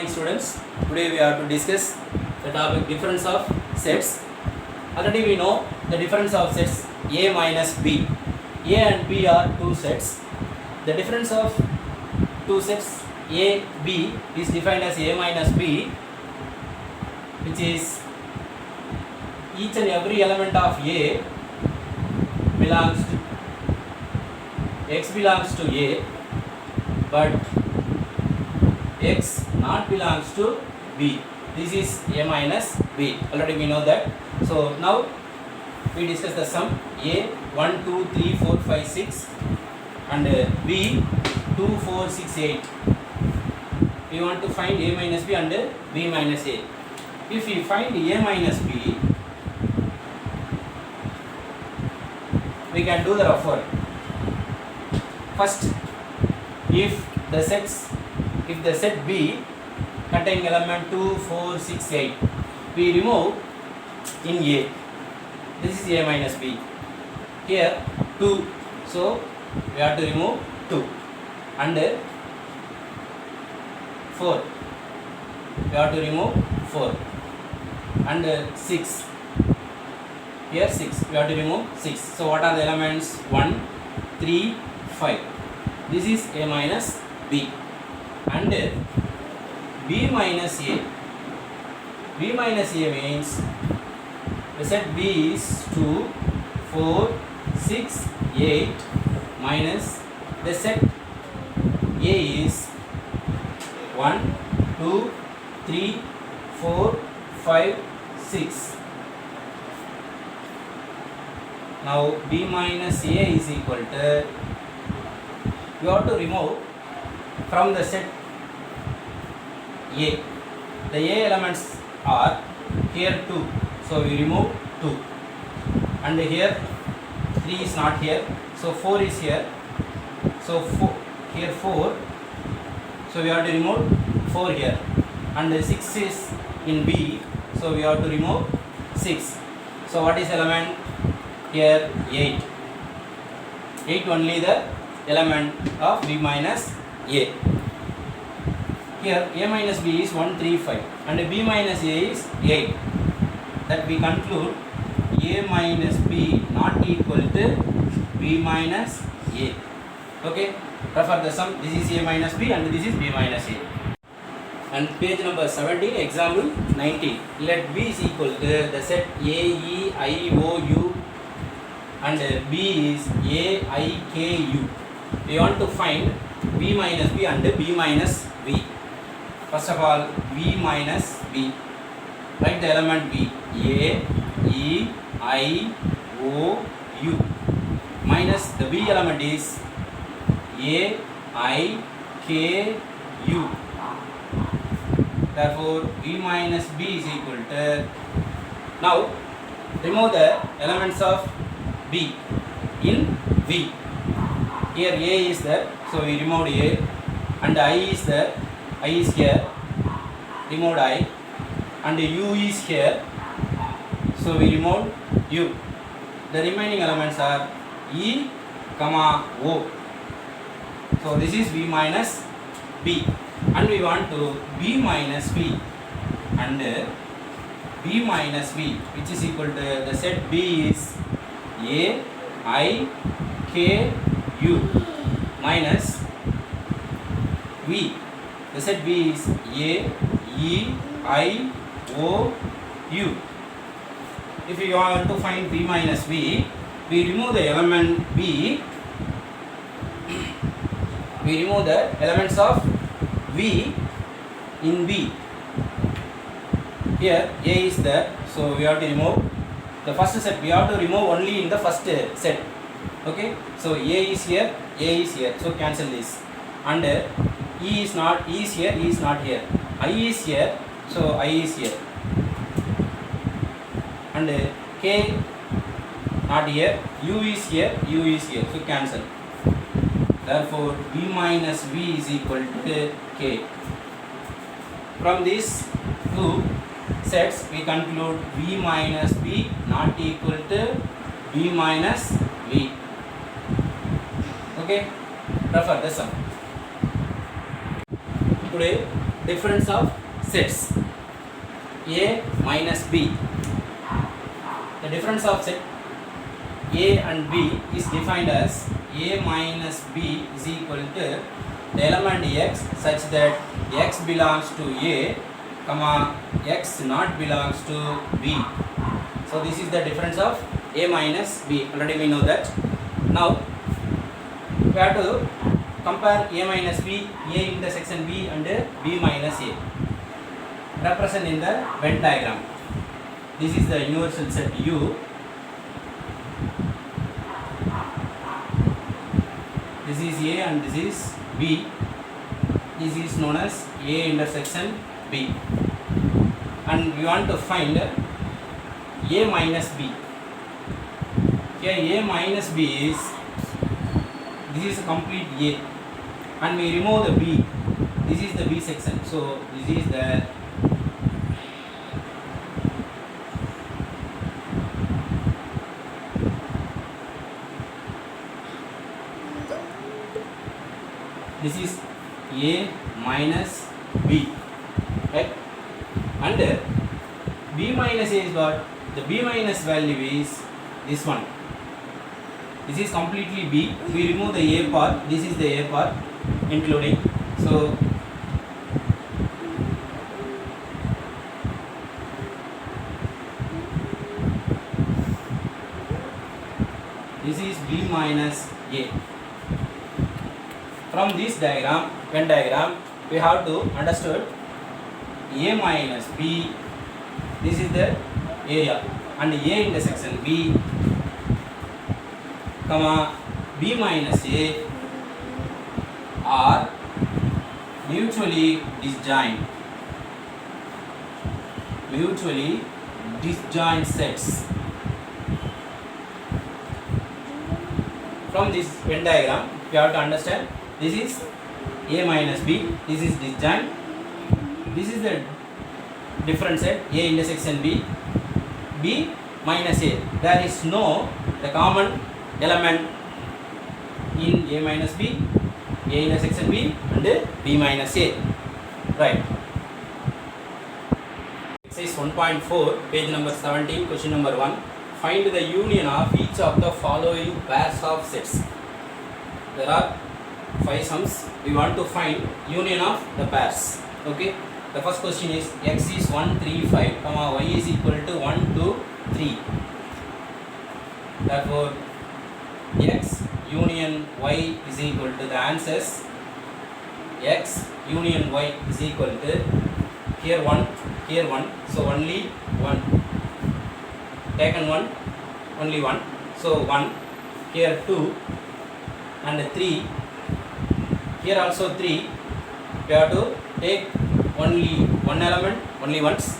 morning students. Today we are to discuss the topic difference of sets. Already we know the difference of sets A minus B. A and B are two sets. The difference of two sets A, B is defined as A minus B, which is each and every element of A belongs to X belongs to A, but X not belongs to B. This is A minus B. Already we know that. So now we discuss the sum A 1, 2, 3, 4, 5, 6 and B 2, 4, 6, 8. We want to find A minus B and B minus A. If we find A minus B, we can do the rough work. First, if the set B containing element 2, 4, 6, 8, we remove in A. This is A minus B. Here 2, so we have to remove 2, and 4, we have to remove 4, and 6. Here 6, we have to remove 6. So what are the elements? 1, 3, 5. This is A minus B. And B minus A. B minus A means the set B is 2, 4, 6, 8 minus the set A is 1, 2, 3, 4, 5, 6. Now B minus A is equal to, you have to remove from the set A. The A elements are here 2, so we remove 2, and here 3 is not here, so 4 is here, so here 4, so we have to remove 4 here, and 6 is in B, so we have to remove 6. So what is element? Here 8. 8 only the element of B minus A. Here A minus B is 1, 3, 5 and B minus A is 8. That we conclude A minus B not equal to B minus A. Okay, refer the sum. This is A minus B and this is B minus A. And page number 17, example 19. Let B is equal to the set A, E, I, O, U and B is A, I, K, U. We want to find B minus B and B minus B. First of all, B minus B. Write the element B. A, E, I, O, U. Minus the B element is A, I, K, U. Therefore, B minus B is equal to, now remove the elements of B in V. Here A is there, so we removed A, and I is there, I is here, removed I, and U is here, so we removed U. The remaining elements are E, comma O. So this is B minus B, and we want to B minus B and B minus B, which is equal to the set B is A, I, K, U minus V. The set B is A, E, I, O, U. If we want to find B minus B, we remove the element B. We remove the elements of V in B. Here A is there, so we have to remove the first set. We have to remove only in the first set. Okay, so A is here, A is here, so cancel this, and E is not, E is here, E is not here, I is here, so I is here, and K not here, U is here, U is here, so cancel. Therefore B minus B is equal to K. From these two sets we conclude B minus B not equal to B minus B. Okay, refer the sum. Today difference of sets A minus B. The difference of set A and B is defined as A minus B is equal to the element X such that X belongs to A, comma X not belongs to B. So this is the difference of A minus B. Already we know that. Now we have to compare A minus B, A intersection B and B minus A. Represent in the Venn diagram. This is the universal set U. This is A and this is B. This is known as A intersection B. And we want to find A minus B. Here A minus B is, this is a complete A, and we remove the B. This is the B section. So this is the this is A minus B, right? And B minus A is what? The B minus value is this one. This is completely B. We remove the A part. This is the A part, including. So this is B minus A. From this diagram, Venn diagram, we have to understood A minus B. This is the area, and A intersection B, comma B minus A are mutually disjoint. Mutually disjoint sets. From this Venn diagram, you have to understand this is A minus B, this is disjoint, this is the different set A intersection B, B minus A. There is no the common element in A minus B, A intersection B and B minus A. Right. Exercise 1.4, page number 17, question number 1. Find the union of each of the following pairs of sets. There are 5 sums. We want to find union of the pairs. Okay. The first question is x is 1, 3, 5, comma y is equal to 1, 2, 3. Therefore, x union y is equal to the answers x union y is equal to here 1, here 1. So only 1. Taken 1, only 1. So 1, here 2 and 3. Here also 3. We have to take only one element, only once,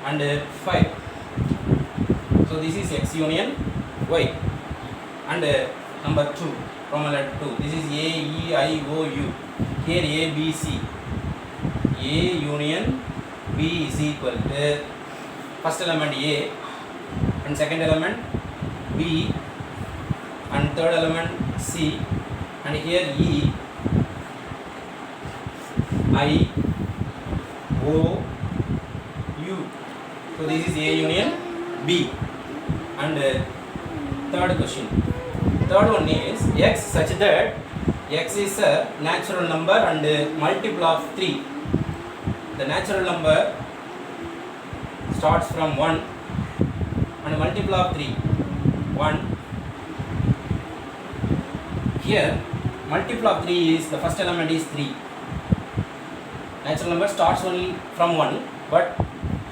and 5. So this is x union y. And number 2, Roman letter 2. This is A, E, I, O, U. Here A, B, C. A union B is equal to first element A and second element B and third element C, and here E, I, O, U. So this is A union B. And third question. Third one is x such that x is a natural number and multiple of 3. The natural number starts from 1 and multiple of 3. 1. Here multiple of 3 is, the first element is 3. Natural number starts only from 1, but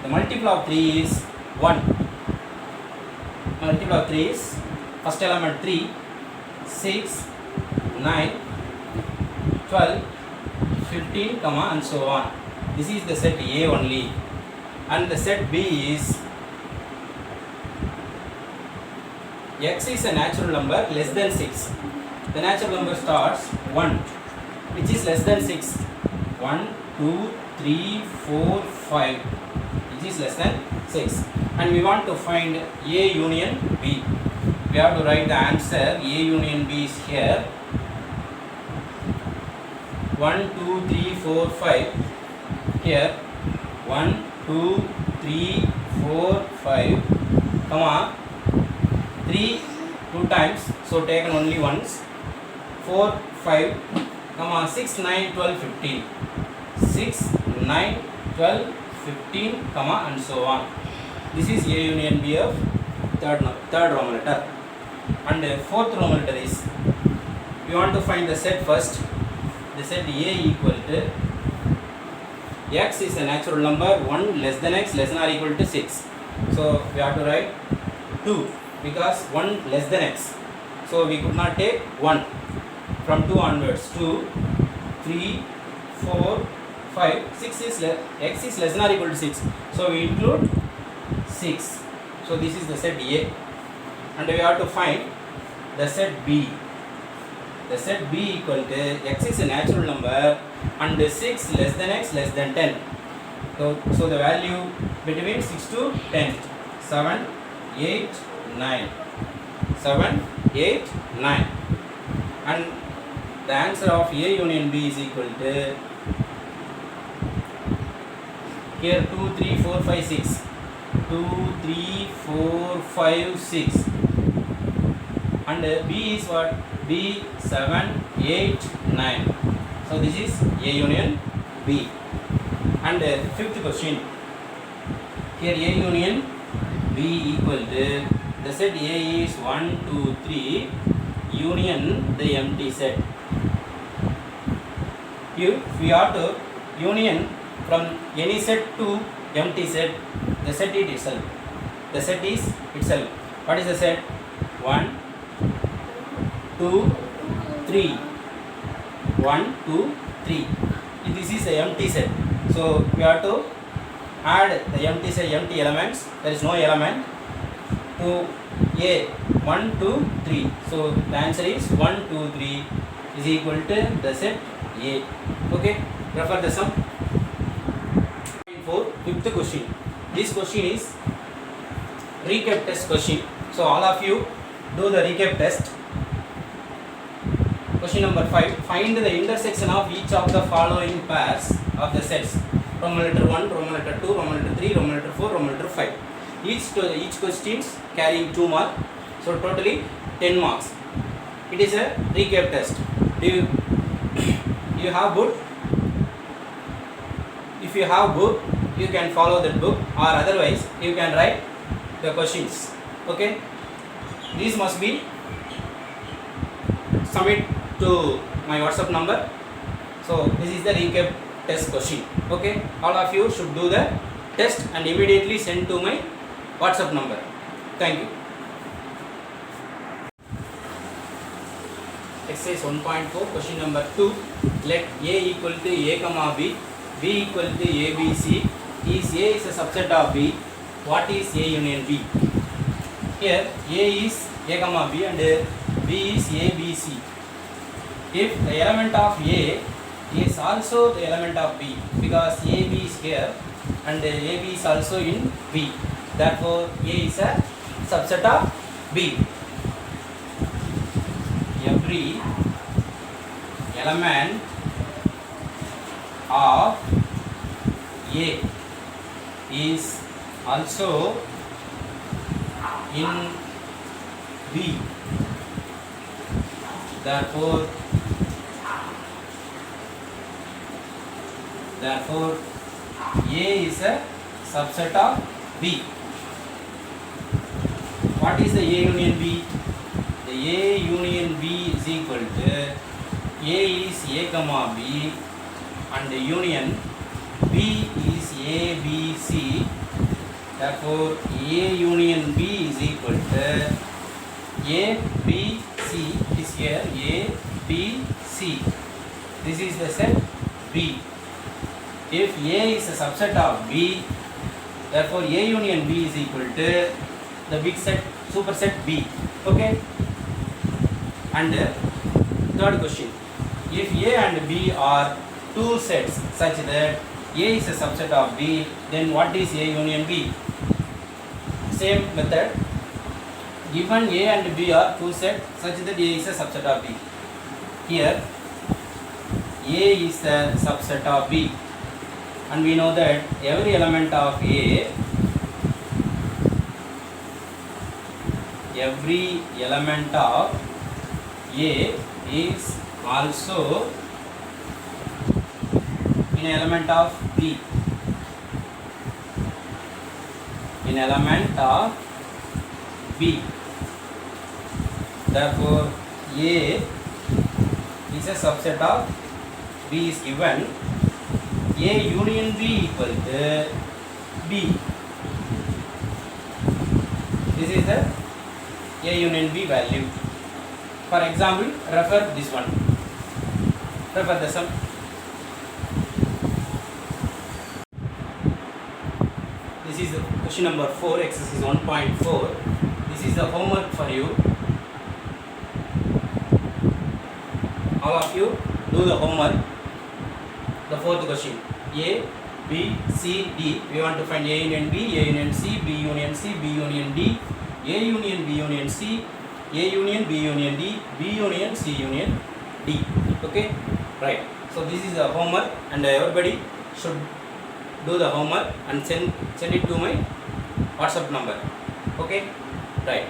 the multiple of 3 is 1. Multiple of 3 is first element 3, 6, 9, 12, 15, comma and so on. This is the set A only, and the set B is x is a natural number less than 6. The natural number starts 1, which is less than 6. 1, 2, 3, 4, 5, which is less than 6. And we want to find A union B. We have to write the answer. A union B is here. 1 2 3 4 5. Here 1 2 3 4 5, comma 3 2 times, so taken only once. 4 5, comma 6 9 12 15, 6 9 12 15, comma and so on. This is A union B of third Roman letter. And fourth Roman letter is, we want to find the set first. The set A equal to x is a natural number 1 less than x less than or equal to 6. So we have to write 2 because 1 less than x. So we could not take 1 from 2 onwards. 2 3 4 5 6 is x is less than or equal to 6. So we include 6. So this is the set A. And we have to find the set B. The set B equal to x is a natural number and 6 less than x less than 10. So the value between 6 to 10, 7 8 9, 7 8 9, and the answer of A union B is equal to here 2 3 4 5 6, 2 3 4 5 6, and B is what? B 7 8 9. So this is A union B. And fifth question, here A union B equal to the set A is 1 2 3 union the empty set. If we are to union from any set to empty set, the set is itself. The set is itself. What is the set? 1 2 3, 1 2 3. This is a empty set. So we have to add the empty set, empty elements. There is no element to A 1 2 3. So the answer is 1 2 3 is equal to the set A. Okay, refer the sum. For fifth question. This question is recap test question. So all of you do the recap test. Question number 5. Find the intersection of each of the following pairs of the sets. Roman letter 1, Roman letter 2, Roman letter 3, Roman letter 4, Roman letter 5. Each question is carrying 2 marks. So totally 10 marks. It is a recap test. Do you have book? If you have book, you can follow that book, or otherwise you can write the questions. Okay. These must be submit to my WhatsApp number. So this is the recap test question. Okay, all of you should do the test and immediately send to my WhatsApp number. Thank you. Exercise 1.4, question number 2. Let A equal to A comma B, B equal to A B C. Is A is a subset of B. What is A union B? Here A is A comma B and B is A B C. If the element of A is also the element of B, because AB is here and AB is also in B, therefore A is a subset of B. Every element of A is also in B, therefore A is a subset of B. What is the A union B? The A union B is equal to A is A comma B and the union B is A B C. Therefore A union B is equal to A B C. It is here A B C. This is the set B. If A is a subset of B, therefore A union B is equal to the big set, superset B. Okay. And third question. If A and B are two sets such that A is a subset of B, then what is A union B? Same method. Given A and B are two sets such that A is a subset of B. Here A is a subset of B, and we know that every element of A, every element of A is also an element of B, an element of B. Therefore, A is a subset of B is given. A union B equal to B. This is the A union B value. For example, refer this one. Refer the sum. This is the question number 4, exercise 1.4. This is the homework for you. All of you do the homework. The fourth question. A, B, C, D. We want to find A union B, A union C, B union C, B union D, A union B union C, A union B union D, B union C union D. Okay? Right. So this is the homework, and everybody should do the homework and send it to my WhatsApp number. Okay? Right.